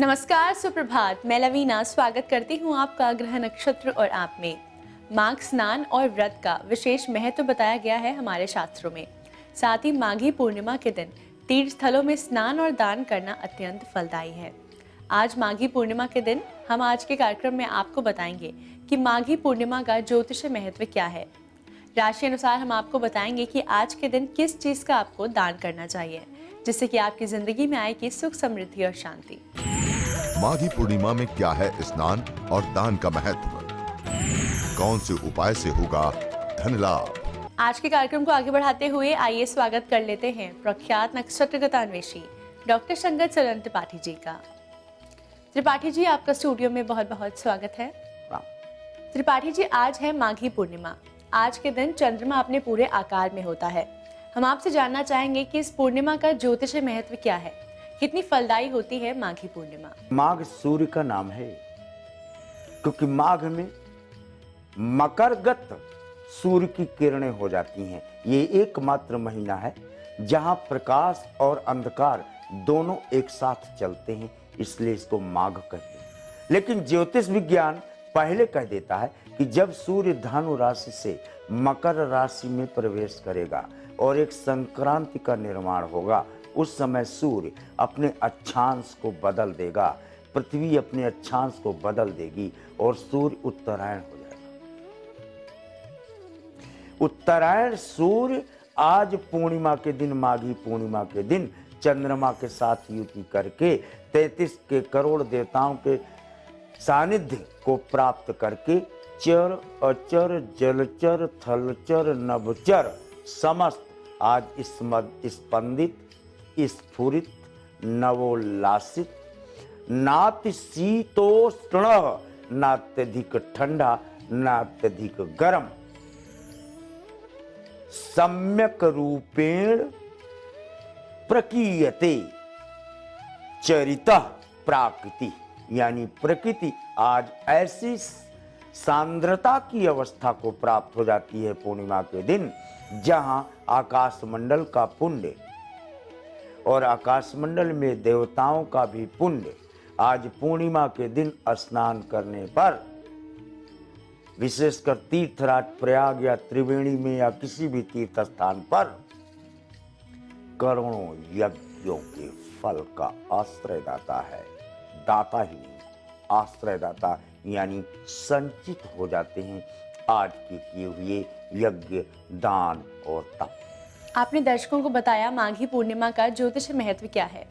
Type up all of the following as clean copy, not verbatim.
नमस्कार, सुप्रभात। मैं लवीना स्वागत करती हूँ आपका ग्रह नक्षत्र और आप में। माघ स्नान और व्रत का विशेष महत्व बताया गया है हमारे शास्त्रों में। साथ ही माघी पूर्णिमा के दिन तीर्थ स्थलों में स्नान और दान करना अत्यंत फलदायी है। आज माघी पूर्णिमा के दिन हम आज के कार्यक्रम में आपको बताएंगे कि माघी पूर्णिमा का ज्योतिषीय महत्व क्या है। राशि अनुसार हम आपको बताएंगे कि आज के दिन किस चीज का आपको दान करना चाहिए, जिससे कि आपकी जिंदगी में आएगी सुख, समृद्धि और शांति। माघी पूर्णिमा में क्या है स्नान और दान का महत्व? कौन से उपाय से होगा धन लाभ? आज के कार्यक्रम को आगे बढ़ाते हुए आइए स्वागत कर लेते हैं प्रख्यात नक्षत्रगत अन्वेषी डॉक्टर संगत सरन त्रिपाठी जी का। त्रिपाठी जी, आपका स्टूडियो में बहुत बहुत स्वागत है। त्रिपाठी जी, आज है माघी पूर्णिमा। आज के दिन चंद्रमा अपने पूरे आकार में होता है। हम आपसे जानना चाहेंगे कि इस पूर्णिमा का ज्योतिषीय महत्व क्या है, कितनी फलदायी होती है माघी पूर्णिमा। माघ सूर्य का नाम है, क्योंकि माघ में मकरगत सूर्य की किरणें हो जाती हैं। ये एकमात्र महीना है जहां प्रकाश और अंधकार दोनों एक साथ चलते हैं, इसलिए इसको माघ कहते हैं। लेकिन ज्योतिष विज्ञान पहले कह देता है कि जब सूर्य धनु राशि से मकर राशि में प्रवेश करेगा और एक संक्रांति का निर्माण होगा, उस समय सूर्य अपने अक्षांश को बदल देगा, पृथ्वी अपने अक्षांश को बदल देगी और सूर्य उत्तरायण हो जाएगा। उत्तरायण सूर्य आज पूर्णिमा के दिन, माघी पूर्णिमा के दिन चंद्रमा के साथ युति करके 33 के करोड़ देवताओं के सानिध्य को प्राप्त करके चर अचर जलचर थलचर नभचर समस्त आज स्पंदित स्फुरित नवोल्लासित, नाति शीतोष्ण, नात्यधिक ठंडा नात्यधिक गर्म, सम्यक रूपेण प्रकीयते चरितः प्राकृति, यानी प्रकृति आज ऐसी सांद्रता की अवस्था को प्राप्त हो जाती है पूर्णिमा के दिन, जहां आकाशमंडल का पुण्य और आकाशमंडल में देवताओं का भी पुण्य आज पूर्णिमा के दिन स्नान करने पर, विशेषकर तीर्थराज प्रयाग या त्रिवेणी में या किसी भी तीर्थ स्थान पर, करोड़ों यज्ञों के फल का आश्रयदाता है। दाता ही नहीं, आश्रयदाता, यानी संचित हो जाते हैं आज के किए हुए यज्ञ, दान और तप। आपने दर्शकों को बताया माघी पूर्णिमा का ज्योतिषीय महत्व क्या है।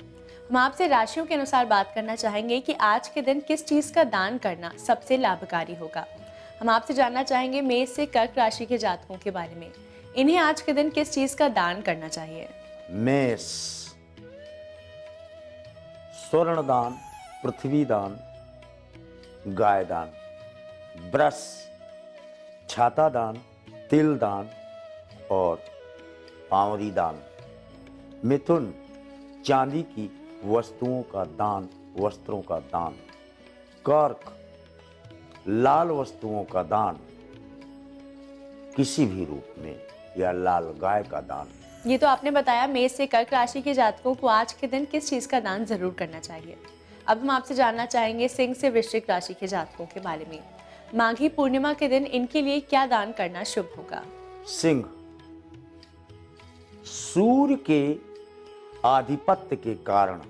हम आपसे राशियों के अनुसार बात करना चाहेंगे कि आज के दिन किस चीज का दान करना सबसे लाभकारी होगा। हम आपसे जानना चाहेंगे मेष से कर्क राशि के जातकों के बारे में। इन्हें आज के दिन किस चीज का दान करना चाहिए? मेष, स्वर्ण दान, पृथ्वी दान, गाय दान। वृष, छाता दान, तिल दान और पावरी दान। मिथुन, चांदी की वस्तुओं का दान, वस्त्रों का दान। कर्क, लाल वस्तुओं का दान किसी भी रूप में, या लाल गाय का दान। ये तो आपने बताया मेष से कर्क राशि के जातकों को आज के दिन किस चीज का दान जरूर करना चाहिए। अब हम आपसे जानना चाहेंगे सिंह से वृश्चिक राशि के जातकों के बारे में। माघी पूर्णिमा के दिन इनके लिए क्या दान करना शुभ होगा? सिंह, सूर्य के आधिपत्य के कारण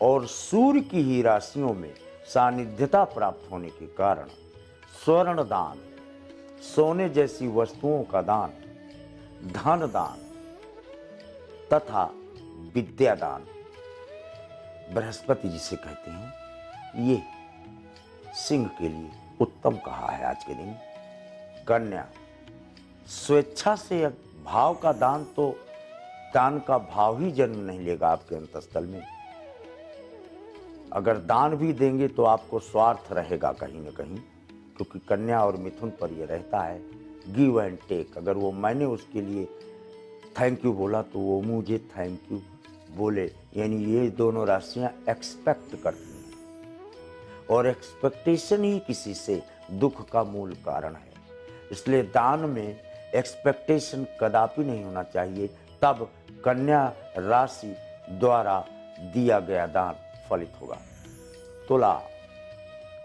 और सूर्य की ही राशियों में सानिध्यता प्राप्त होने के कारण स्वर्ण दान, सोने जैसी वस्तुओं का दान, धन दान तथा विद्या दान, बृहस्पति जिसे कहते हैं, ये सिंह के लिए उत्तम कहा है आज के दिन। कन्या, स्वेच्छा से भाव का दान, तो दान का भाव ही जन्म नहीं लेगा आपके अंतःस्थल में। अगर दान भी देंगे तो आपको स्वार्थ रहेगा कहीं न कहीं, क्योंकि कन्या और मिथुन पर यह रहता है गिव एंड टेक। अगर वो मैंने उसके लिए थैंक यू बोला तो वो मुझे थैंक यू बोले, यानी ये दोनों राशियां एक्सपेक्ट करती हैं और एक्सपेक्टेशन ही किसी से दुख का मूल कारण है। इसलिए दान में एक्सपेक्टेशन कदापि नहीं होना चाहिए, तब कन्या राशि द्वारा दिया गया दान फलित होगा। तुला,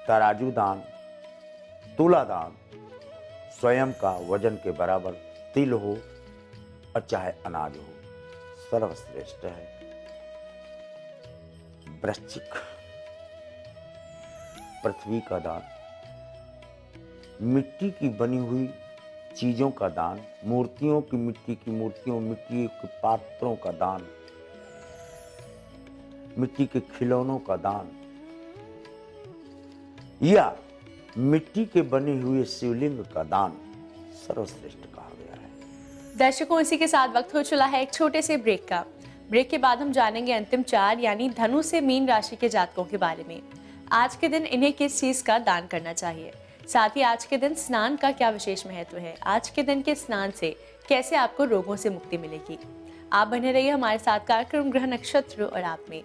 तराजू दान, तुला दान, स्वयं का वजन के बराबर तिल हो और चाहे अनाज हो, सर्वश्रेष्ठ है। वृश्चिक, पृथ्वी का दान, मिट्टी की बनी हुई चीजों का दान, मूर्तियों की मिट्टी की मूर्तियों, मिट्टी के पात्रों का दान, मिट्टी के खिलौनों का दान, या मिट्टी के बने हुए शिवलिंग का दान सर्वश्रेष्ठ कहा गया है। दर्शकों, इसी के साथ वक्त हो चला है एक छोटे से ब्रेक का। ब्रेक के बाद हम जानेंगे अंतिम 4 यानी धनु से मीन राशि के जातकों के बारे में। आज के दिन इन्हें किस चीज का दान करना चाहिए, साथ ही आज के दिन स्नान का क्या विशेष महत्व है, आज के दिन के स्नान से कैसे आपको रोगों से मुक्ति मिलेगी। आप बने रहिए हमारे साथ कार्यक्रम ग्रह नक्षत्र और आप में।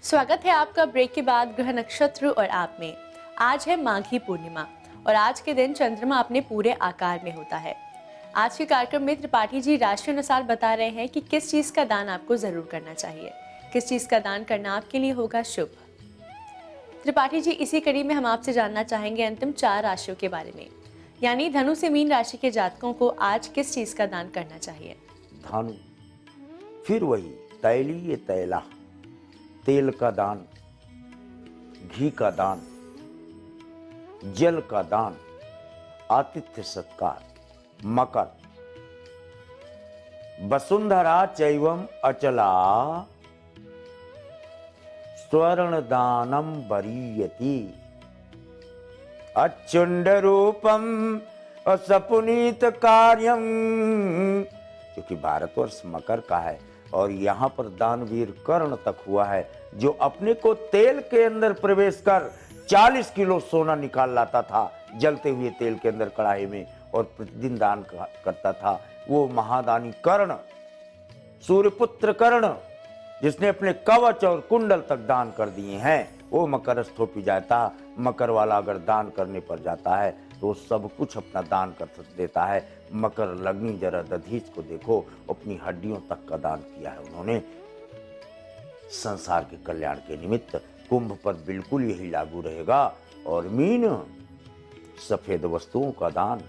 स्वागत है आपका ब्रेक के बाद ग्रह नक्षत्र और आप में। आज है माघी पूर्णिमा और आज के दिन चंद्रमा अपने पूरे आकार में होता है। आज के कार्यक्रम में त्रिपाठी जी राशि अनुसार बता रहे हैं कि किस चीज का दान आपको जरूर करना चाहिए, किस चीज का दान करना आपके लिए होगा शुभ। त्रिपाठी जी, इसी कड़ी में हम आपसे जानना चाहेंगे अंतिम 4 राशियों के बारे में, यानी धनु से मीन राशि के जातकों को आज किस चीज का दान करना चाहिए। धनु, फिर वही तैली ये तैला, तेल का दान, घी का दान, जल का दान, आतिथ्य सत्कार। मकर, वसुंधरा चैवम अचला स्वर्ण दानम वरीयति, अचुंड रूपम असपुनीत कार्यम। क्योंकि भारतवर्ष मकर का है और यहाँ पर दानवीर कर्ण तक हुआ है, जो अपने को तेल के अंदर प्रवेश कर 40 किलो सोना निकाल लाता था जलते हुए तेल के अंदर कढ़ाई में, और प्रतिदिन दान करता था। वो महादानी कर्ण, सूर्यपुत्र कर्ण, जिसने अपने कवच और कुंडल तक दान कर दिए हैं, वो मकरस्थ हो जाता। मकर वाला अगर दान करने पर जाता है तो वो सब कुछ अपना दान कर देता है। मकर लग्नि जरा दधीच को देखो, अपनी हड्डियों तक का दान किया है उन्होंने संसार के कल्याण के निमित्त। कुंभ पर बिल्कुल यही लागू रहेगा। और मीन, सफेद वस्तुओं का दान,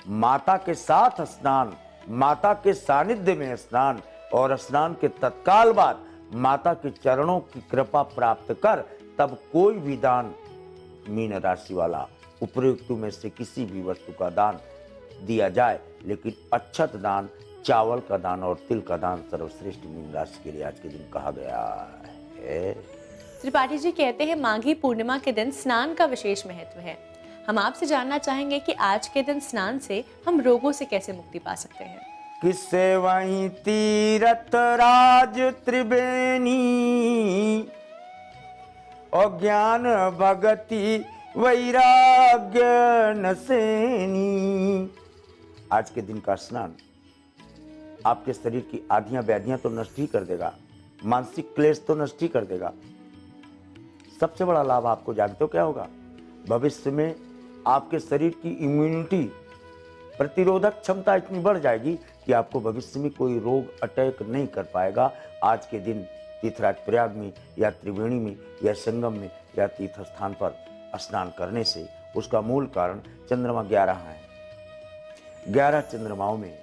माता के साथ स्नान, माता के सानिध्य में स्नान, और स्नान के तत्काल बाद माता के चरणों की कृपा प्राप्त कर तब कोई भी दान मीन राशि वाला उपयुक्त में से किसी भी वस्तु का दान दिया जाए। लेकिन अक्षत दान, चावल का दान और तिल का दान सर्वश्रेष्ठ मीन राशि के लिए आज के दिन कहा गया है। त्रिपाठी जी कहते हैं माघी पूर्णिमा के दिन स्नान का विशेष महत्व है। हम आपसे जानना चाहेंगे कि आज के दिन स्नान से हम रोगों से कैसे मुक्ति पा सकते हैं। किससे वहीं तीरथ राज त्रिवेणी, अज्ञान भगति वैराग्य नसेनी। आज के दिन का स्नान आपके शरीर की आधियां व्याधियां तो नष्ट ही कर देगा, मानसिक क्लेश तो नष्ट ही कर देगा। सबसे बड़ा लाभ आपको जानते हो क्या होगा? भविष्य में आपके शरीर की इम्यूनिटी, प्रतिरोधक क्षमता इतनी बढ़ जाएगी कि आपको भविष्य में कोई रोग अटैक नहीं कर पाएगा। आज के दिन तीर्थराज प्रयाग में या त्रिवेणी में या संगम में या तीर्थ स्थान पर स्नान करने से उसका मूल कारण चंद्रमा 11 है। 11 चंद्रमाओं में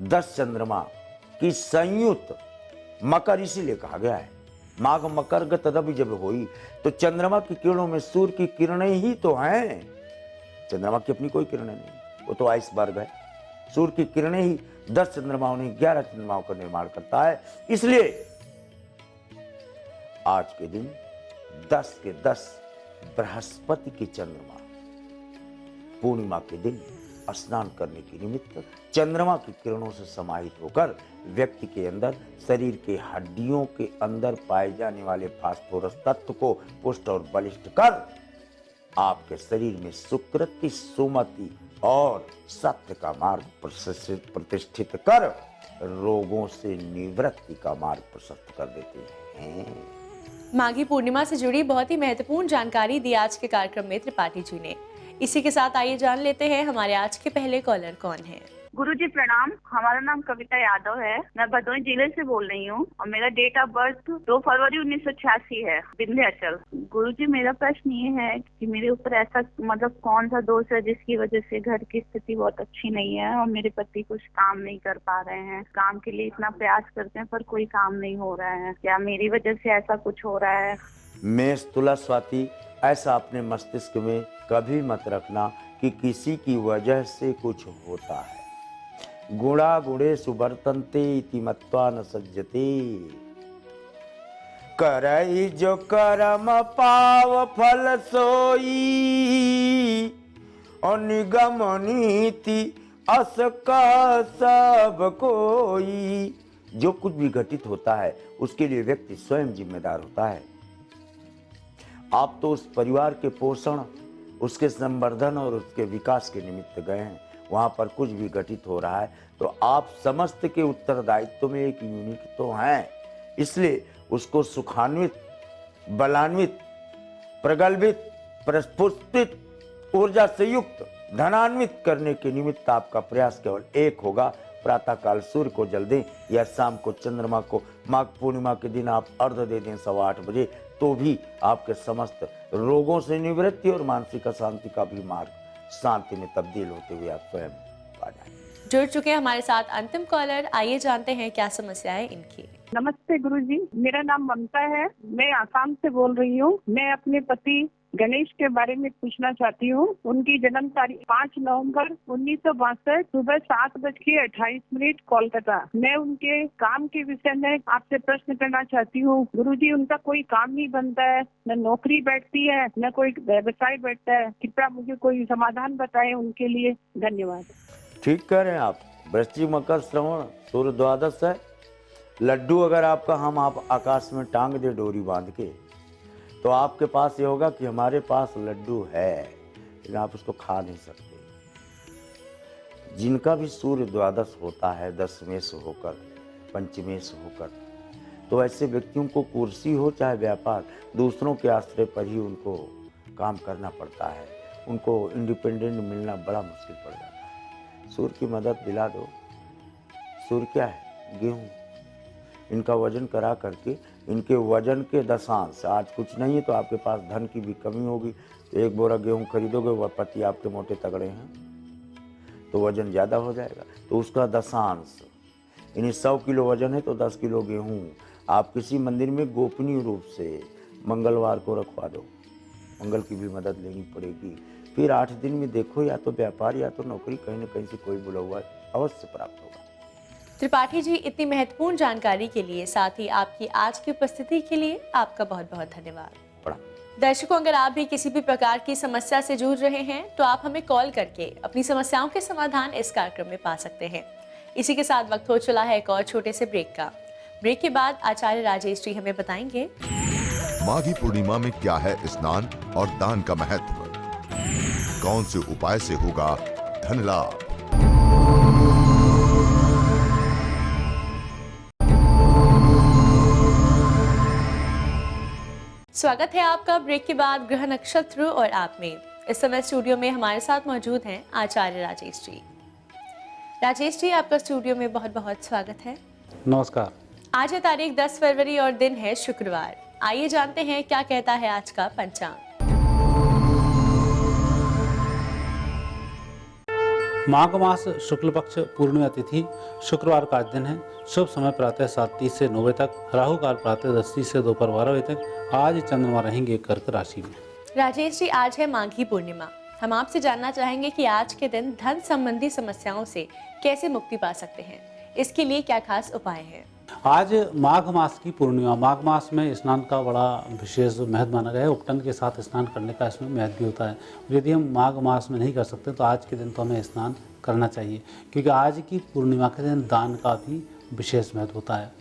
10 चंद्रमा की संयुक्त मकर इसीलिए कहा गया है। माघ मकर गत रवि जब हुई तो चंद्रमा की किरणों में सूर्य की किरणें ही तो हैं। चंद्रमा की अपनी कोई किरणें नहीं, वो तो आइसबर्ग है। सूर्य की किरणें ही 10 चंद्रमाओं ने 11 चंद्रमाओं का निर्माण करता है। इसलिए आज के दिन 10 के 10 बृहस्पति की चंद्रमा पूर्णिमा के दिन स्नान करने के निमित्त चंद्रमा की किरणों से समाहित होकर व्यक्ति के अंदर, शरीर के हड्डियों के अंदर पाए जाने वाले फास्फोरस तत्व को पुष्ट और बलिष्ठ कर आपके शरीर में सुकृति, सुमति और सत्य का मार्ग प्रतिष्ठित कर रोगों से निवृत्ति का मार्ग प्रशस्त कर देते हैं। माघी पूर्णिमा से जुड़ी बहुत ही महत्वपूर्ण जानकारी दी आज के कार्यक्रम में त्रिपाठी जी ने। इसी के साथ आइए जान लेते हैं हमारे आज के पहले कॉलर कौन है। गुरुजी प्रणाम। हमारा नाम कविता यादव है। मैं भदोही जिले से बोल रही हूँ और मेरा डेट ऑफ बर्थ 2 फरवरी 1986 है, विंध्याचल। गुरुजी मेरा प्रश्न ये है कि मेरे ऊपर ऐसा मतलब कौन सा दोष है जिसकी वजह से घर की स्थिति बहुत अच्छी नहीं है और मेरे पति कुछ काम नहीं कर पा रहे हैं। काम के लिए इतना प्रयास करते हैं पर कोई काम नहीं हो रहा है। क्या मेरी वजह से ऐसा कुछ हो रहा है? मेष, तुला, स्वाति, ऐसा अपने मस्तिष्क में कभी मत रखना कि किसी की वजह से कुछ होता है। गुणा गुणेषु वर्तन्ते इति मत्वा न सज्जते। करई जो कर्म पाव फल सोई और निगम नीति अस कह सब कोई। जो कुछ भी घटित होता है उसके लिए व्यक्ति स्वयं जिम्मेदार होता है। आप तो उस परिवार के पोषण, उसके संवर्धन और उसके विकास के निमित्त गए हैं। वहाँ पर कुछ भी घटित हो रहा है तो आप समस्त के उत्तरदायित्व में एक यूनिट तो हैं, इसलिए उसको सुखान्वित, बलान्वित, प्रगल्भित, प्रस्फुटित, ऊर्जा से युक्त, धनान्वित करने के निमित्त आपका प्रयास केवल एक होगा। प्रातःकाल सूर्य को जल दें या शाम को चंद्रमा को, माघ पूर्णिमा के दिन आप अर्घ दे दें 8:15 बजे, तो भी आपके समस्त रोगों से निवृत्ति और मानसिक अशांति का भी मार्ग शांति में तब्दील होते हुए आप स्वयं पा जाएंगे। जुड़ चुके हैं हमारे साथ अंतिम कॉलर। आइए जानते हैं क्या समस्या है इनकी। नमस्ते गुरुजी, मेरा नाम ममता है। मैं आसाम से बोल रही हूँ। मैं अपने पति गणेश के बारे में पूछना चाहती हूँ। उनकी जन्म तारीख 5 नवंबर 1962, सुबह 7:28 कोलकाता। मैं उनके काम के विषय में आपसे प्रश्न करना चाहती हूँ। गुरुजी, उनका कोई काम नहीं बनता है, न नौकरी बैठती है, न कोई व्यवसाय बैठता है। कृपया मुझे कोई समाधान बताएं उनके लिए। धन्यवाद। ठीक कह रहे हैं आप। वृश्चिक, मकर, श्रवण, सूर्य द्वादश है। लड्डू अगर आपका हम आप आकाश में टांग दे डोरी बांध के, तो आपके पास ये होगा कि हमारे पास लड्डू है, लेकिन आप उसको खा नहीं सकते। जिनका भी सूर्य द्वादश होता है, दशमेश होकर, पंचमेश होकर, तो ऐसे व्यक्तियों को कुर्सी हो चाहे व्यापार, दूसरों के आश्रय पर ही उनको काम करना पड़ता है। उनको इंडिपेंडेंट मिलना बड़ा मुश्किल पड़ जाता है। सूर्य की मदद दिला दो। सूर्य क्या है? गेहूँ। इनका वजन करा करके, इनके वजन के दशांश, आज कुछ नहीं है तो आपके पास धन की भी कमी होगी, तो 1 बोरा गेहूं खरीदोगे, वह पति आपके मोटे तगड़े हैं तो वजन ज़्यादा हो जाएगा, तो उसका दशांश, यानी 100 किलो वजन है तो 10 किलो गेहूं आप किसी मंदिर में गोपनीय रूप से मंगलवार को रखवा दो। मंगल की भी मदद लेनी पड़ेगी। फिर 8 दिन में देखो, या तो व्यापार या तो नौकरी, कहीं न कहीं से कोई बुला हुआ अवश्य प्राप्त होगा। त्रिपाठी जी, इतनी महत्वपूर्ण जानकारी के लिए, साथ ही आपकी आज की उपस्थिति के लिए आपका बहुत बहुत धन्यवाद। दर्शकों, अगर आप भी किसी भी प्रकार की समस्या से जूझ रहे हैं तो आप हमें कॉल करके अपनी समस्याओं के समाधान इस कार्यक्रम में पा सकते हैं। इसी के साथ वक्त हो चला है एक और छोटे से ब्रेक का। ब्रेक के बाद आचार्य राजेश जी हमें बताएंगे माघी पूर्णिमा में क्या है स्नान और दान का महत्व, कौन से उपाय से होगा धन लाभ। स्वागत है आपका ब्रेक के बाद ग्रह नक्षत्र और आप में। इस समय स्टूडियो में हमारे साथ मौजूद हैं आचार्य राजेश जी। राजेश जी, आपका स्टूडियो में बहुत बहुत स्वागत है। नमस्कार। आज है तारीख 10 फरवरी और दिन है शुक्रवार। आइए जानते हैं क्या कहता है आज का पंचांग। माघ मास शुक्ल पक्ष पूर्णिमा तिथि शुक्रवार का दिन है। शुभ समय प्रातः 7:30 से 9 बजे तक, राहु काल प्रातः 10:30 से दोपहर 12 बजे तक। आज चंद्रमा रहेंगे कर्क राशि में। राजेश जी, आज है माघी पूर्णिमा। हम आपसे जानना चाहेंगे कि आज के दिन धन संबंधी समस्याओं से कैसे मुक्ति पा सकते हैं, इसके लिए क्या खास उपाय है। आज माघ मास की पूर्णिमा। माघ मास में स्नान का बड़ा विशेष महत्व माना गया है। उपटन के साथ स्नान करने का इसमें महत्व भी होता है। यदि हम माघ मास में नहीं कर सकते तो आज के दिन तो हमें स्नान करना चाहिए, क्योंकि आज की पूर्णिमा के दिन दान का भी विशेष महत्व होता है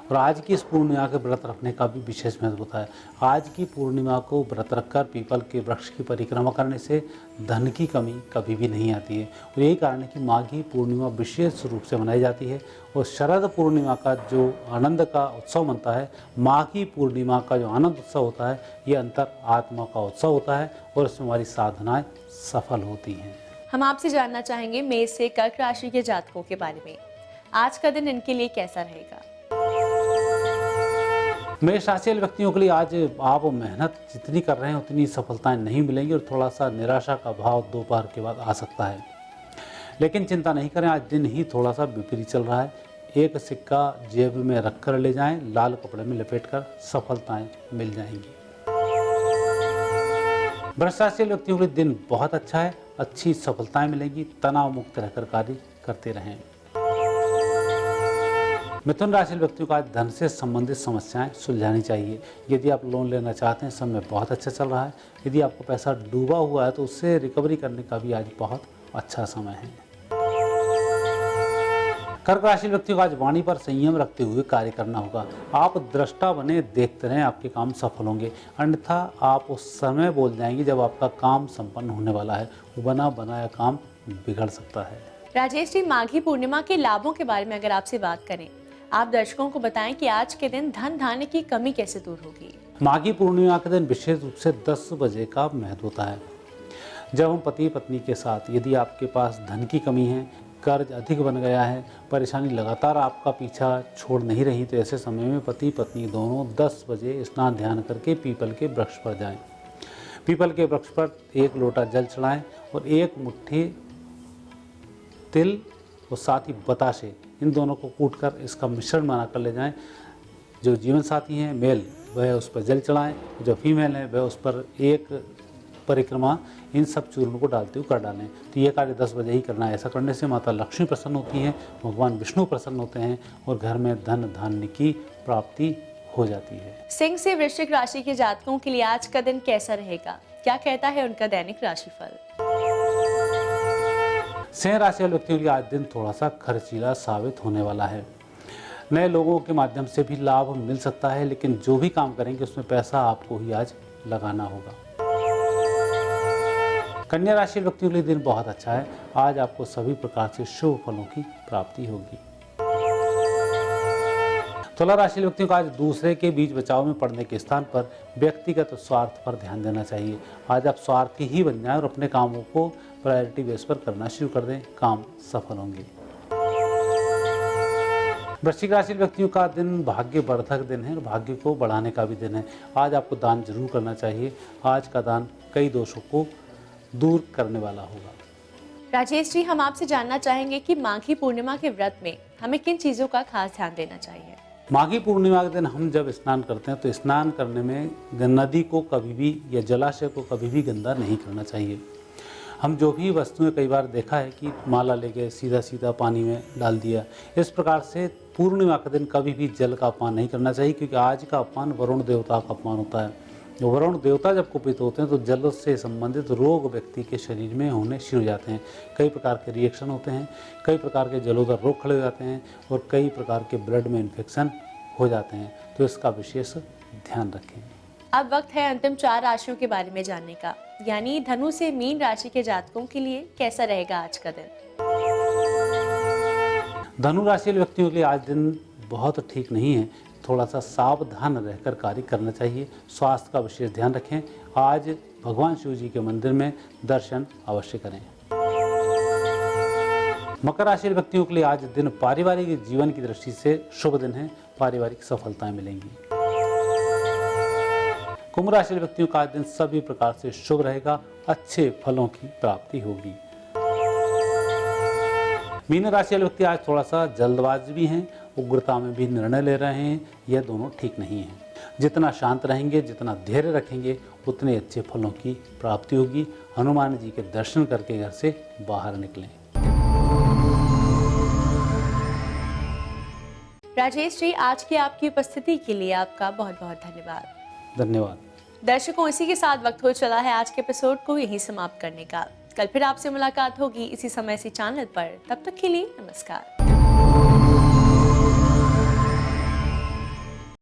और आज की इस पूर्णिमा के व्रत रखने का भी विशेष महत्व होता है। आज की पूर्णिमा को व्रत रखकर पीपल के वृक्ष की परिक्रमा करने से धन की कमी कभी भी नहीं आती है और यही कारण है कि माघी पूर्णिमा विशेष रूप से मनाई जाती है। और शरद पूर्णिमा का जो आनंद का उत्सव मनता है, माघी पूर्णिमा का जो आनंद उत्सव होता है, ये अंतर आत्मा का उत्सव होता है और इसमें हमारी साधनाएँ सफल होती हैं। हम आपसे जानना चाहेंगे मेष से कर्क राशि के जातकों के बारे में। आज का दिन इनके लिए कैसा रहेगा? मेष राशि वाले व्यक्तियों के लिए आज आप मेहनत जितनी कर रहे हैं उतनी सफलताएं नहीं मिलेंगी और थोड़ा सा निराशा का भाव दोपहर के बाद आ सकता है। लेकिन चिंता नहीं करें, आज दिन ही थोड़ा सा विपरीत चल रहा है। एक सिक्का जेब में रखकर ले जाएं, लाल कपड़े में लपेटकर सफलताएं मिल जाएंगी। वृष राशि वाले व्यक्तियों के लिए दिन बहुत अच्छा है, अच्छी सफलताएं मिलेंगी। तनाव मुक्त रहकर कार्य करते रहें। मिथुन राशि व्यक्तियों को आज धन से संबंधित समस्याएं सुलझानी चाहिए। यदि आप लोन लेना चाहते हैं, समय बहुत अच्छा चल रहा है। यदि आपको पैसा डूबा हुआ है तो उससे रिकवरी करने का भी आज बहुत अच्छा समय है। कर्क राशि व्यक्तियों को आज वाणी पर संयम रखते हुए कार्य करना होगा। आप दृष्टा बने देखते रहें, आपके काम सफल होंगे। अन्यथा आप उस समय बोल जाएंगे जब आपका काम संपन्न होने वाला है। बना बनाया काम बिगड़ सकता है। राजेश जी, माघी पूर्णिमा के लाभों के बारे में अगर आपसे बात करें, आप दर्शकों को बताएं कि आज के दिन धन धान्य की कमी कैसे दूर होगी। माघी पूर्णिमा के दिन विशेष रूप से 10 बजे का महत्व होता है। जब हम पति पत्नी के साथ, यदि आपके पास धन की कमी है, कर्ज अधिक बन गया है, परेशानी लगातार आपका पीछा छोड़ नहीं रही, तो ऐसे समय में पति पत्नी दोनों 10 बजे स्नान ध्यान करके पीपल के वृक्ष पर जाएं। पीपल के वृक्ष पर 1 लोटा जल चढ़ाएं और 1 मुट्ठी तिल और साथ ही बताशे, इन दोनों को कूटकर इसका मिश्रण बनाकर ले जाएं। जो जीवन साथी हैं मेल, वह उस पर जल चढ़ाएं। जो फीमेल है वह उस पर 1 परिक्रमा इन सब चूर्ण को डालते हुए कर डालें। तो ये कार्य 10 बजे ही करना है। ऐसा करने से माता लक्ष्मी प्रसन्न होती हैं, भगवान विष्णु प्रसन्न होते हैं और घर में धन धान्य की प्राप्ति हो जाती है। सिंह से वृश्चिक राशि के जातकों के लिए आज का दिन कैसा रहेगा? क्या कहता है उनका दैनिक राशिफल? सिंह राशि वाले व्यक्तियों के लिए आज दिन थोड़ा सा खर्चीला साबित होने वाला है। नए लोगों के माध्यम से भी लाभ मिल सकता है, लेकिन जो भी काम करेंगे उसमें पैसा आपको ही आज लगाना होगा। कन्या राशि वाले व्यक्तियों के लिए दिन बहुत अच्छा है। आज आपको सभी प्रकार से शुभ फलों की प्राप्ति होगी। तुला राशि वाले व्यक्तियों को आज दूसरे के बीच बचाव में पड़ने के स्थान पर व्यक्तिगत स्वार्थ पर ध्यान देना चाहिए। आज आप स्वार्थी ही बन जाएं और अपने कामों को प्रायोरिटी बेस पर करना शुरू कर दें, काम सफल होंगे। वृश्चिक राशि व्यक्तियों का दिन भाग्यवर्धक दिन है और भाग्य को बढ़ाने का भी दिन है। आज आपको दान जरूर करना चाहिए। आज का दान कई दोषों को दूर करने वाला होगा। राजेश जी, हम आपसे जानना चाहेंगे कि माघी पूर्णिमा के व्रत में हमें किन चीजों का खास ध्यान देना चाहिए। माघी पूर्णिमा के दिन हम जब स्नान करते हैं तो स्नान करने में नदी को कभी भी या जलाशय को कभी भी गंदा नहीं करना चाहिए। हम जो भी वस्तुएं, कई बार देखा है कि माला ले गए सीधा सीधा पानी में डाल दिया। इस प्रकार से पूर्णिमा के दिन कभी भी जल का अपमान नहीं करना चाहिए, क्योंकि आज का अपमान वरुण देवता का अपमान होता है। वरुण देवता जब कुपित होते हैं तो जल से संबंधित रोग व्यक्ति के शरीर में होने शुरू हो जाते हैं। कई प्रकार के रिएक्शन होते हैं, कई प्रकार के जलोदर रोग खड़े हो जाते हैं और कई प्रकार के ब्लड में इन्फेक्शन हो जाते हैं। तो इसका विशेष ध्यान रखें। अब वक्त है अंतिम 4 राशियों के बारे में जानने का, यानी धनु से मीन राशि के जातकों के लिए कैसा रहेगा आज का दिन। धनु राशि वाले व्यक्तियों के लिए आज दिन बहुत ठीक नहीं है। थोड़ा सा सावधान रहकर कार्य करना चाहिए। स्वास्थ्य का विशेष ध्यान रखें। आज भगवान शिव जी के मंदिर में दर्शन अवश्य करें। मकर राशि वाले व्यक्तियों के लिए आज दिन पारिवारिक जीवन की दृष्टि से शुभ दिन है। पारिवारिक सफलताएं मिलेंगी। कुंभ राशि वाले व्यक्तियों का आज दिन सभी प्रकार से शुभ रहेगा। अच्छे फलों की प्राप्ति होगी। मीन राशि वाले व्यक्ति आज थोड़ा सा जल्दबाज भी हैं, उग्रता में भी निर्णय ले रहे हैं। यह दोनों ठीक नहीं है। जितना शांत रहेंगे, जितना धैर्य रखेंगे, उतने अच्छे फलों की प्राप्ति होगी। हनुमान जी के दर्शन करके घर से बाहर निकलें। राजेश जी, आज की आपकी उपस्थिति के लिए आपका बहुत बहुत धन्यवाद। धन्यवाद। दर्शकों, इसी के साथ वक्त हो चला है आज के एपिसोड को यहीं समाप्त करने का। कल फिर आपसे मुलाकात होगी इसी समय इसी चैनल पर। तब तक के लिए नमस्कार।